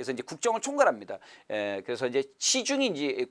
그래서 이제 국정을 총괄합니다. 그래서 이제 시중이 이제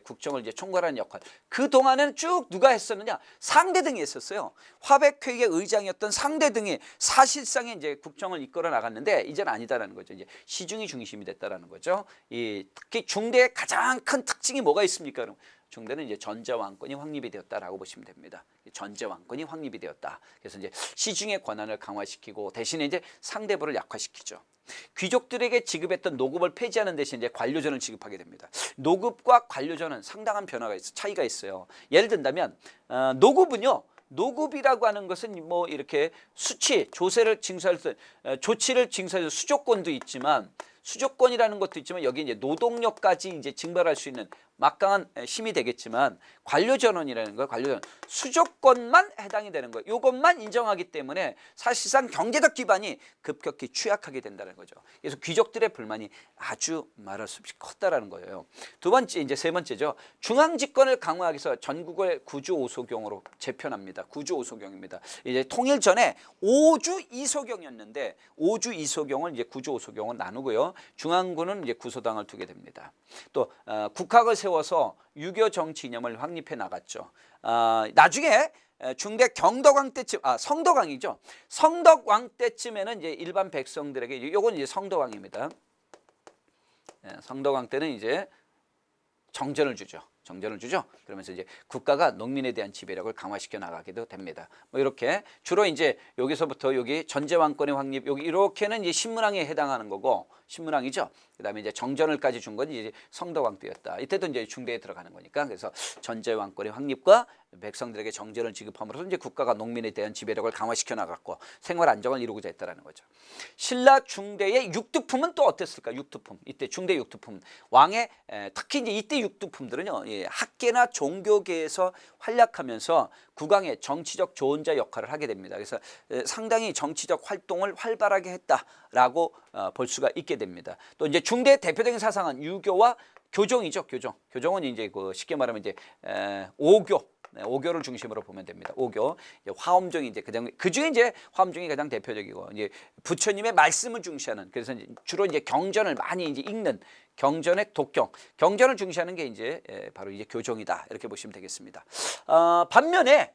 국정을 이제 총괄하는 역할. 그 동안에는 쭉 누가 했었느냐? 상대등이 했었어요. 화백회의의 의장이었던 상대등이 사실상의 이제 국정을 이끌어 나갔는데 이제는 아니다라는 거죠. 이제 시중이 중심이 됐다라는 거죠. 특히 중대의 가장 큰 특징이 뭐가 있습니까? 그럼 중대는 이제 전제왕권이 확립이 되었다라고 보시면 됩니다. 전제왕권이 확립이 되었다. 그래서 이제 시중의 권한을 강화시키고 대신에 이제 상대부를 약화시키죠. 귀족들에게 지급했던 노급을 폐지하는 대신 이제 관료전을 지급하게 됩니다. 노급과 관료전은 상당한 차이가 있어요. 예를 든다면 노급은요. 노급이라고 하는 것은 뭐 이렇게 조치를 징수할 수조권도 있지만 수조권이라는 것도 있지만 여기 이제 노동력까지 이제 징발할 수 있는 막강한 힘이 되겠지만 관료전원이라는 거, 관료전 수조권만 해당이 되는 거예요. 이것만 인정하기 때문에 사실상 경제적 기반이 급격히 취약하게 된다는 거죠. 그래서 귀족들의 불만이 아주 말할 수 없이 컸다라는 거예요. 세 번째죠. 중앙 집권을 강화하기 위해서 전국을 구주오소경으로 재편합니다. 구주오소경입니다. 이제 통일 전에 5주 2소경이었는데 5주 2소경을 이제 구주오소경을 나누고요. 중앙군은 이제 구소당을 두게 됩니다. 또 국학을 세워서 유교 정치 이념을 확립해 나갔죠. 나중에 중대 경덕왕 때쯤, 성덕왕이죠. 성덕왕 때쯤에는 이제 일반 백성들에게 요건 이제 성덕왕입니다. 성덕왕 때는 이제 정전을 주죠. 그러면서 이제 국가가 농민에 대한 지배력을 강화시켜 나가기도 됩니다. 뭐 이렇게 주로 이제 여기서부터 여기 전제왕권의 확립, 여기 이렇게는 이제 신문왕에 해당하는 거고, 신문왕이죠. 그다음에 이제 정전을까지 준 건 이제 성덕왕 때였다. 이때도 이제 중대에 들어가는 거니까. 그래서 전제왕권의 확립과 백성들에게 정전을 지급함으로써 이제 국가가 농민에 대한 지배력을 강화시켜 나갔고 생활 안정을 이루고자 했다라는 거죠. 신라 중대의 육두품은 또 어땠을까? 육두품. 이때 중대 육두품. 왕의 특히 이제 이때 육두품들은요. 학계나 종교계에서 활약하면서 국왕의 정치적 조언자 역할을 하게 됩니다. 그래서 상당히 정치적 활동을 활발하게 했다라고 볼 수가 있게 됩니다. 또 이제 중대의 대표적인 사상은 유교와 교종이죠. 교종은 이제 쉽게 말하면 이제 오교를 중심으로 보면 됩니다. 오교, 화엄종이 이제 그 중에 이제 화엄종이 가장 대표적이고 이제 부처님의 말씀을 중시하는, 그래서 이제 주로 이제 경전을 많이 이제 읽는 경전의 독경, 경전을 중시하는 게 이제 바로 이제 교종이다 이렇게 보시면 되겠습니다. 반면에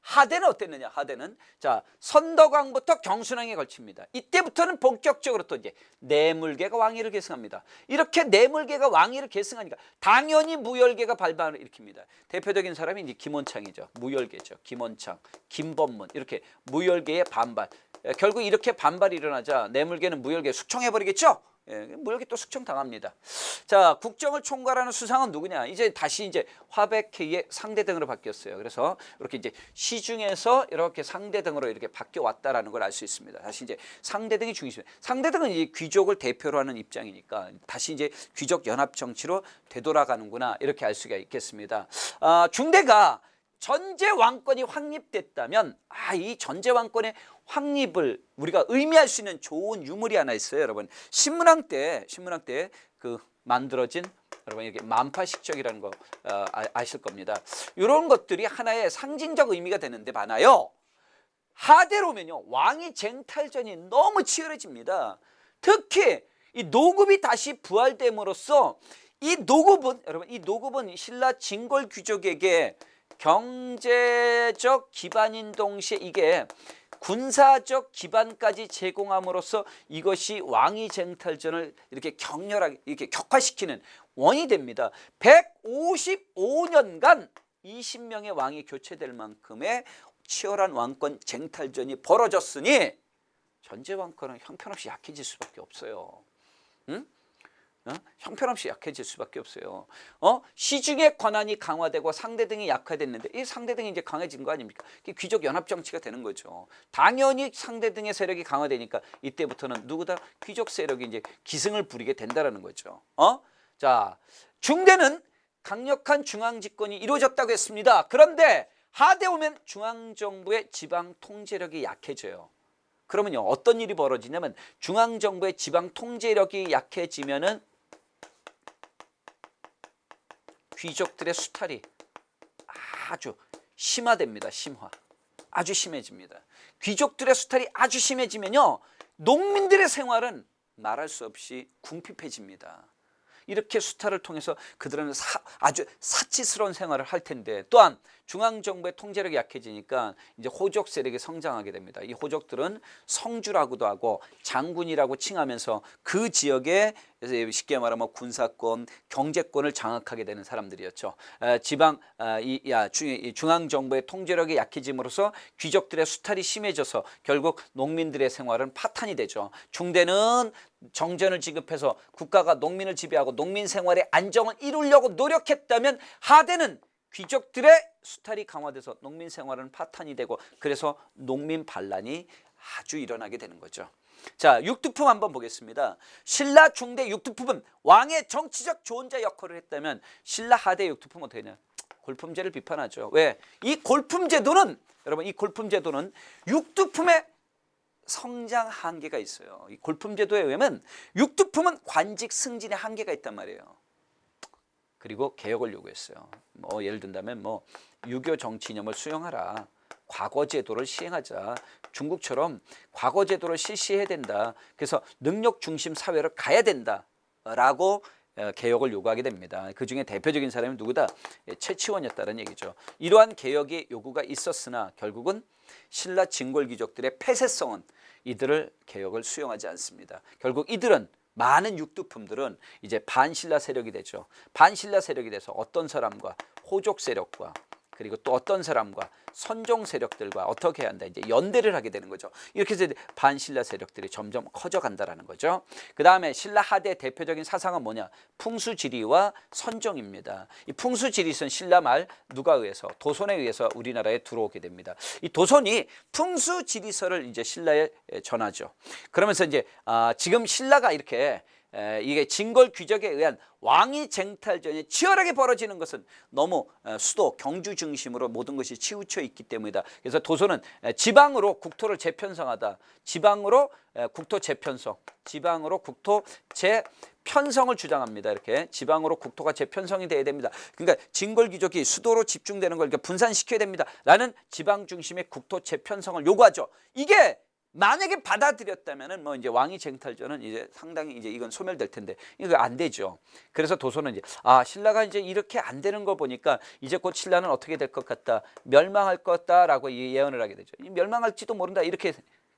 하대는 어땠느냐? 하대는 자 선덕왕부터 경순왕에 걸칩니다. 이때부터는 본격적으로 또 이제 내물계가 왕위를 계승합니다. 이렇게 내물계가 왕위를 계승하니까 당연히 무열계가 발발을 일으킵니다. 대표적인 사람이 이제 김원창이죠. 무열계죠. 김원창, 김범문 이렇게 무열계의 반발. 결국 이렇게 반발이 일어나자 내물계는 무열계 숙청해버리겠죠. 무열계 또 숙청당합니다. 자, 국정을 총괄하는 수상은 누구냐? 이제 다시 이제 화백회의의 상대등으로 바뀌었어요. 그래서 이렇게 이제 시중에서 이렇게 상대등으로 이렇게 바뀌어 왔다라는 걸 알 수 있습니다. 다시 이제 상대등이 중심이에요. 상대등은 이제 귀족을 대표로 하는 입장이니까 다시 이제 귀족 연합 정치로 되돌아가는구나 이렇게 알 수가 있겠습니다. 중대가 전제왕권이 확립됐다면 이 전제왕권의 확립을 우리가 의미할 수 있는 좋은 유물이 하나 있어요. 여러분 신문왕 때 그 만들어진 여러분 이렇게 만파식적이라는 거 아실 겁니다. 이런 것들이 하나의 상징적 의미가 되는데 많아요. 하대로면요 왕위 쟁탈전이 너무 치열해집니다. 특히 이 노급이 다시 부활됨으로써 이 노급은 신라 진골 귀족에게 경제적 기반인 동시에 이게 군사적 기반까지 제공함으로써 이것이 왕위 쟁탈전을 이렇게 격렬하게 이렇게 격화시키는 원이 됩니다. 155년간 20명의 왕이 교체될 만큼의 치열한 왕권 쟁탈전이 벌어졌으니 전제왕권은 형편없이 약해질 수밖에 없어요. 응? 형편없이 약해질 수밖에 없어요. 시중의 권한이 강화되고 상대등이 약화됐는데 이 상대등이 이제 강해진 거 아닙니까? 귀족 연합 정치가 되는 거죠. 당연히 상대등의 세력이 강화되니까 이때부터는 누구다? 귀족 세력이 이제 기승을 부리게 된다라는 거죠. 자, 중대는 강력한 중앙 집권이 이루어졌다고 했습니다. 그런데 하대 오면 중앙 정부의 지방 통제력이 약해져요. 그러면요 어떤 일이 벌어지냐면 중앙 정부의 지방 통제력이 약해지면은 귀족들의 수탈이 아주 심화됩니다. 아주 심해집니다. 귀족들의 수탈이 아주 심해지면요 농민들의 생활은 말할 수 없이 궁핍해집니다. 이렇게 수탈을 통해서 그들은 아주 사치스러운 생활을 할 텐데, 또한 중앙정부의 통제력이 약해지니까 이제 호족 세력이 성장하게 됩니다. 이 호족들은 성주라고도 하고 장군이라고 칭하면서 그 지역에 쉽게 말하면 군사권, 경제권을 장악하게 되는 사람들이었죠. 중앙정부의 통제력이 약해짐으로써 귀족들의 수탈이 심해져서 결국 농민들의 생활은 파탄이 되죠. 중대는 정전을 지급해서 국가가 농민을 지배하고 농민 생활의 안정을 이루려고 노력했다면, 하대는 귀족들의 수탈이 강화돼서 농민 생활은 파탄이 되고, 그래서 농민 반란이 아주 일어나게 되는 거죠. 자, 육두품 한번 보겠습니다. 신라 중대 육두품은 왕의 정치적 조언자 역할을 했다면, 신라 하대 육두품은 어떻게 되냐? 골품제를 비판하죠. 왜? 이 골품제도는, 여러분, 이 골품제도는 육두품의 성장 한계가 있어요. 이 골품제도에 의하면 육두품은 관직 승진의 한계가 있단 말이에요. 그리고 개혁을 요구했어요. 예를 든다면 유교 정치 이념을 수용하라. 과거제도를 시행하자. 중국처럼 과거제도를 실시해야 된다. 그래서 능력 중심 사회로 가야 된다라고 개혁을 요구하게 됩니다. 그중에 대표적인 사람이 누구다? 최치원이었다는 얘기죠. 이러한 개혁의 요구가 있었으나 결국은 신라 진골귀족들의 폐쇄성은 이들을 개혁을 수용하지 않습니다. 결국 이들은, 많은 육두품들은 이제 반신라 세력이 되죠. 반신라 세력이 돼서 어떤 사람과 호족 세력과, 그리고 또 어떤 사람과 선종 세력들과 어떻게 해야 한다, 이제 연대를 하게 되는 거죠. 이렇게 해서 반신라 세력들이 점점 커져간다라는 거죠. 그 다음에 신라 하대 대표적인 사상은 뭐냐? 풍수지리와 선종입니다. 이 풍수지리는 신라 말 누가 의해서? 도손에 의해서 우리나라에 들어오게 됩니다. 이 도손이 풍수지리서를 이제 신라에 전하죠. 그러면서 이제 지금 신라가 이렇게 이게 진골 귀족에 의한 왕위 쟁탈전이 치열하게 벌어지는 것은 너무 수도 경주 중심으로 모든 것이 치우쳐 있기 때문이다. 그래서 도소는 지방으로 국토를 재편성하다. 지방으로 국토 재편성, 지방으로 국토 재편성을 주장합니다. 이렇게 지방으로 국토가 재편성이 돼야 됩니다. 그러니까 진골 귀족이 수도로 집중되는 걸 이렇게 분산시켜야 됩니다. 라는 지방 중심의 국토 재편성을 요구하죠. 이게 만약에 받아들였다면은 이제 왕위 쟁탈전은 이제 상당히 이제 이건 소멸될 텐데, 이거 안 되죠. 그래서 도소는 이제 신라가 이제 이렇게 안 되는 거 보니까 이제 곧 신라는 어떻게 될 것 같다, 멸망할 것 같다라고 예언을 하게 되죠. 멸망할지도 모른다, 이렇게.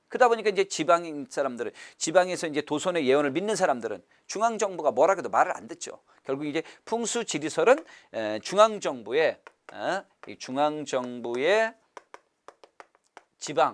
그러다 보니까 이제 지방인 사람들은, 지방에서 이제 도손의 예언을 믿는 사람들은 중앙 정부가 뭐라 해도 말을 안 듣죠. 결국 이제 풍수지리설은 중앙 정부의 지방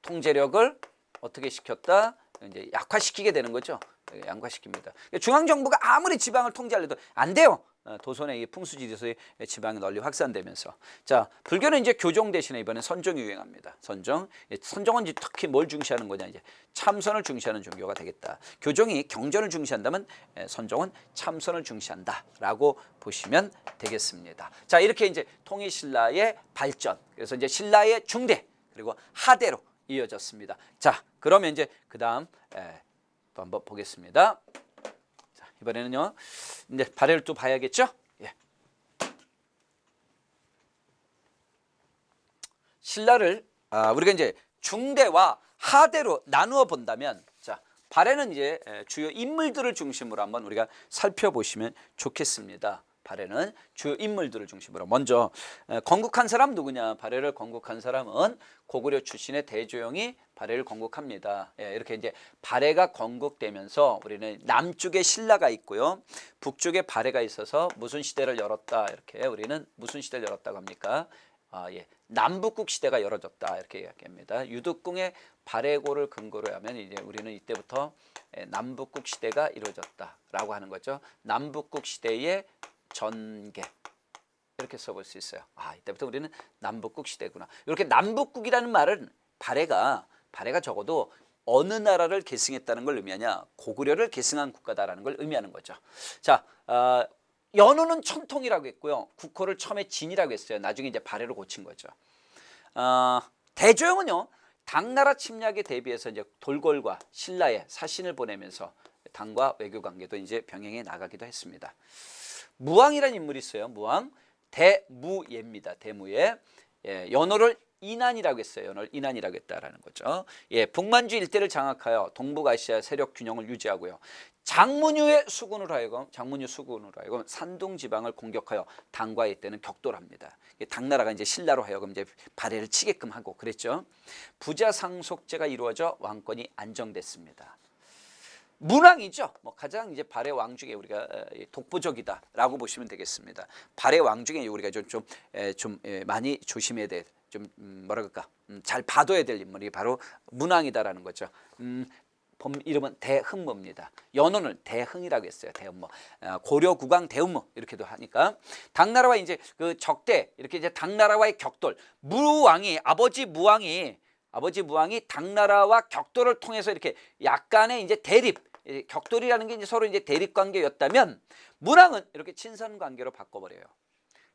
통제력을 어떻게 시켰다? 이제 약화시키게 되는 거죠. 약화시킵니다. 중앙 정부가 아무리 지방을 통제하려도 안 돼요. 도손의 이 풍수지리서의 지방이 널리 확산되면서, 자, 불교는 이제 교종 대신에 이번에 선종이 유행합니다. 선종은 이제 특히 뭘 중시하는 거냐, 이제 참선을 중시하는 종교가 되겠다. 교종이 경전을 중시한다면 선종은 참선을 중시한다라고 보시면 되겠습니다. 자, 이렇게 이제 통일신라의 발전, 그래서 이제 신라의 중대 그리고 하대로 이어졌습니다. 자, 그러면 이제 그 다음 또 한번 보겠습니다. 자, 이번에는요, 이제 발해를 또 봐야겠죠? 예. 신라를 우리가 이제 중대와 하대로 나누어 본다면, 자, 발해는 이제 주요 인물들을 중심으로 한번 우리가 살펴보시면 좋겠습니다. 발해는 주요 인물들을 중심으로. 먼저 건국한 사람 누구냐? 발해를 건국한 사람은 고구려 출신의 대조영이 발해를 건국합니다. 이렇게 이제 발해가 건국되면서 우리는 남쪽에 신라가 있고요, 북쪽에 발해가 있어서 무슨 시대를 열었다, 이렇게 우리는 무슨 시대를 열었다고 합니까? 남북국 시대가 열어졌다, 이렇게 이야기합니다. 유득궁의 발해고를 근거로 하면 이제 우리는 이때부터 남북국 시대가 이루어졌다라고 하는 거죠. 남북국 시대의 전개, 이렇게 써볼 수 있어요. 이때부터 우리는 남북국 시대구나. 이렇게 남북국이라는 말은 발해가 적어도 어느 나라를 계승했다는 걸 의미하냐? 고구려를 계승한 국가다라는 걸 의미하는 거죠. 자, 연호는 천통이라고 했고요, 국호를 처음에 진이라고 했어요. 나중에 이제 발해로 고친 거죠. 대조영은요, 당나라 침략에 대비해서 이제 돌궐과 신라에 사신을 보내면서 당과 외교 관계도 이제 병행해 나가기도 했습니다. 무왕이라는 인물이 있어요. 무왕, 대무예입니다. 대무예. 연호를 이난이라고 했어요. 연월 이난이라고 했다라는 거죠. 예, 북만주 일대를 장악하여 동북아시아 세력 균형을 유지하고요. 장문유의 수군으로 하여금 산둥 지방을 공격하여 당과 이때는 격돌합니다. 당나라가 이제 신라로 하여금 이제 발해를 치게끔 하고 그랬죠. 부자 상속제가 이루어져 왕권이 안정됐습니다. 문왕이죠. 뭐 가장 이제 발해 왕 중에 우리가 독보적이다라고 보시면 되겠습니다. 발해 왕 중에 우리가 좀 많이 조심해야 될, 좀 뭐라 그럴까, 잘 봐둬야 될 인물이 바로 문왕이다라는 거죠. 이름은 대흥모입니다. 연호는 대흥이라고 했어요. 대흥모. 고려 국왕 대흥모 이렇게도 하니까 당나라와 이제 그 적대 이렇게 이제 당나라와의 격돌, 아버지 무왕이 당나라와 격돌을 통해서 이렇게 약간의 이제 대립, 격돌이라는 게 이제 서로 이제 대립 관계였다면 문왕은 이렇게 친선 관계로 바꿔버려요.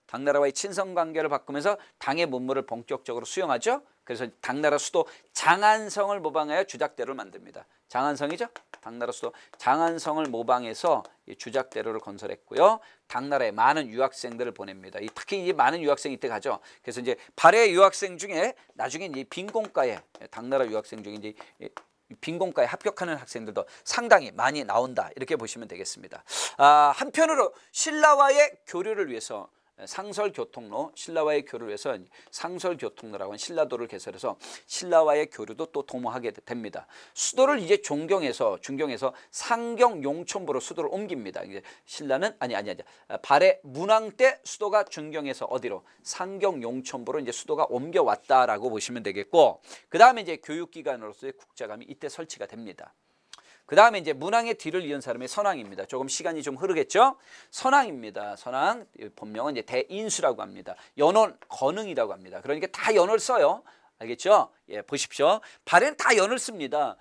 당나라와의 친선 관계를 바꾸면서 당의 문물을 본격적으로 수용하죠. 그래서 당나라 수도 장안성을 모방하여 주작대로를 만듭니다. 장안성이죠. 당나라 수도 장안성을 모방해서 주작대로를 건설했고요. 당나라에 많은 유학생들을 보냅니다. 특히 이제 많은 유학생이 이때 가죠. 그래서 이제 발해 유학생 중에 나중에 이제 빈공과에, 당나라 유학생 중에 이제 빈공과에 합격하는 학생들도 상당히 많이 나온다, 이렇게 보시면 되겠습니다. 한편으로 신라와의 교류를 위해서 신라와의 교류를 위해서 상설교통로라고 하는 신라도를 개설해서 신라와의 교류도 또 도모하게 됩니다. 수도를 이제 중경에서 상경 용촌부로 수도를 옮깁니다. 이제 신라는 발해 문왕 때 수도가 중경에서 어디로 상경 용촌부로 이제 수도가 옮겨왔다라고 보시면 되겠고, 그 다음에 이제 교육기관으로서의 국자감이 이때 설치가 됩니다. 그 다음에 이제 문왕의 뒤를 이은 사람이 선왕입니다. 조금 시간이 좀 흐르겠죠? 선왕입니다. 선왕 본명은 이제 대인수라고 합니다. 연원 건응이라고 합니다. 그러니까 다 연을 써요. 알겠죠? 예, 보십시오. 발해는 다 연을 씁니다.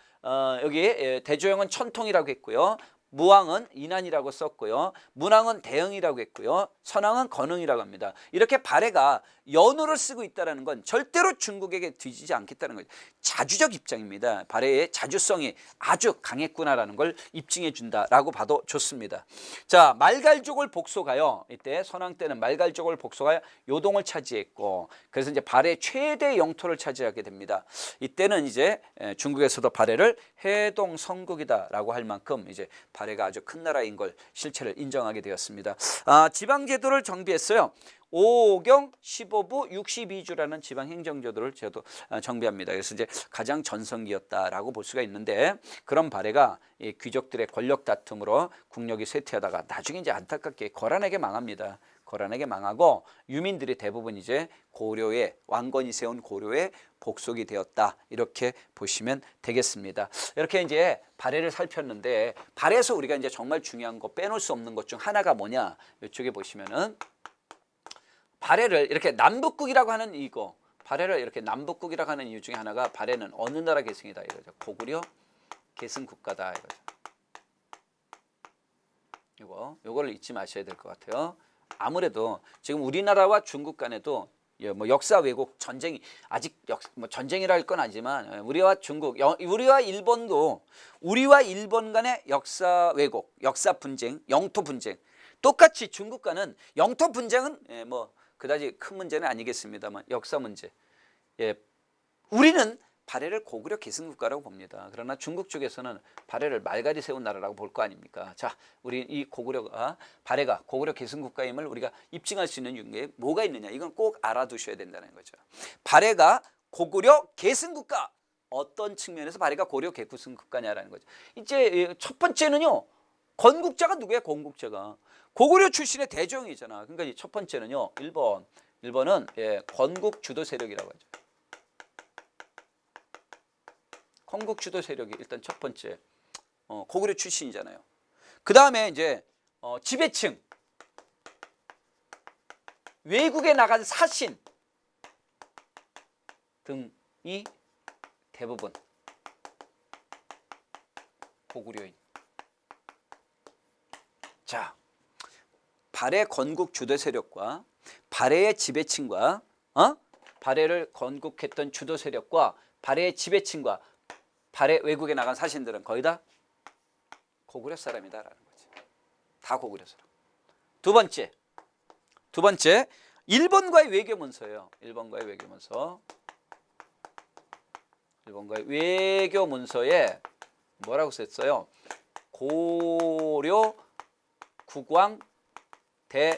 여기 대조영은 천통이라고 했고요. 무왕은 인안이라고 썼고요. 문왕은 대응이라고 했고요. 선왕은 건응이라고 합니다. 이렇게 발해가 연호를 쓰고 있다는 건 절대로 중국에게 뒤지지 않겠다는 거죠. 자주적 입장입니다. 발해의 자주성이 아주 강했구나라는 걸 입증해 준다라고 봐도 좋습니다. 자, 말갈족을 복속하여, 이때 선왕 때는 말갈족을 복속하여 요동을 차지했고, 그래서 이제 발해 최대 영토를 차지하게 됩니다. 이때는 이제 중국에서도 발해를 해동 성국이다라고 할 만큼 이제 발해가 아주 큰 나라인 걸 실체를 인정하게 되었습니다. 지방제도를 정비했어요. 5경 15부 62주라는 지방행정제도를 저도 정비합니다. 그래서 이제 가장 전성기였다라고 볼 수가 있는데, 그런 발해가 이 귀족들의 권력 다툼으로 국력이 쇠퇴하다가 나중에 이제 안타깝게 거란에게 망합니다. 거란에게 망하고 유민들이 대부분 이제 고려의 왕건이 세운 고려의 복속이 되었다, 이렇게 보시면 되겠습니다. 이렇게 이제 발해를 살폈는데, 발해에서 우리가 이제 정말 중요한 거, 빼놓을 수 없는 것 중 하나가 뭐냐, 이쪽에 보시면은 발해를 이렇게 남북국이라고 하는 이거, 발해를 이렇게 남북국이라고 하는 이유 중에 하나가 발해는 어느 나라 계승이다 이거죠. 고구려 계승 국가다 이거죠. 요거를 잊지 마셔야 될 것 같아요. 아무래도 지금 우리나라와 중국 간에도 뭐 역사 왜곡 전쟁이 아직 뭐 전쟁이라 할 건 아니지만, 우리와 중국, 우리와 일본 간의 역사 왜곡, 역사 분쟁, 영토 분쟁, 똑같이 중국 간은 영토 분쟁은 뭐 그다지 큰 문제는 아니겠습니다만 역사 문제. 우리는 발해를 고구려 계승국가라고 봅니다. 그러나 중국 쪽에서는 발해를 말갈이 세운 나라라고 볼 거 아닙니까? 자, 우리 이 발해가 고구려 계승국가임을 우리가 입증할 수 있는 게 뭐가 있느냐? 이건 꼭 알아두셔야 된다는 거죠. 발해가 고구려 계승국가, 어떤 측면에서 발해가 고구려 계승국가냐라는 거죠. 이제 첫 번째는요, 건국자가 누구야? 건국자가 고구려 출신의 대종이잖아. 그러니까 첫 번째는요, 1번은 건국 주도 세력이라고 하죠. 건국 주도 세력이 일단 첫 번째, 고구려 출신이잖아요. 그 다음에 이제 지배층, 외국에 나간 사신 등이 대부분 고구려인. 자, 발해 건국 주도 세력과 발해의 지배층과 발해를 건국했던 주도 세력과 발해의 지배층과 발해 외국에 나간 사신들은 거의 다 고구려 사람이다라는 거지. 다 고구려 사람. 두 번째, 일본과의 외교문서예요. 일본과의 외교문서. 일본과의 외교 문서에 뭐라고 썼어요? 고려 국왕 대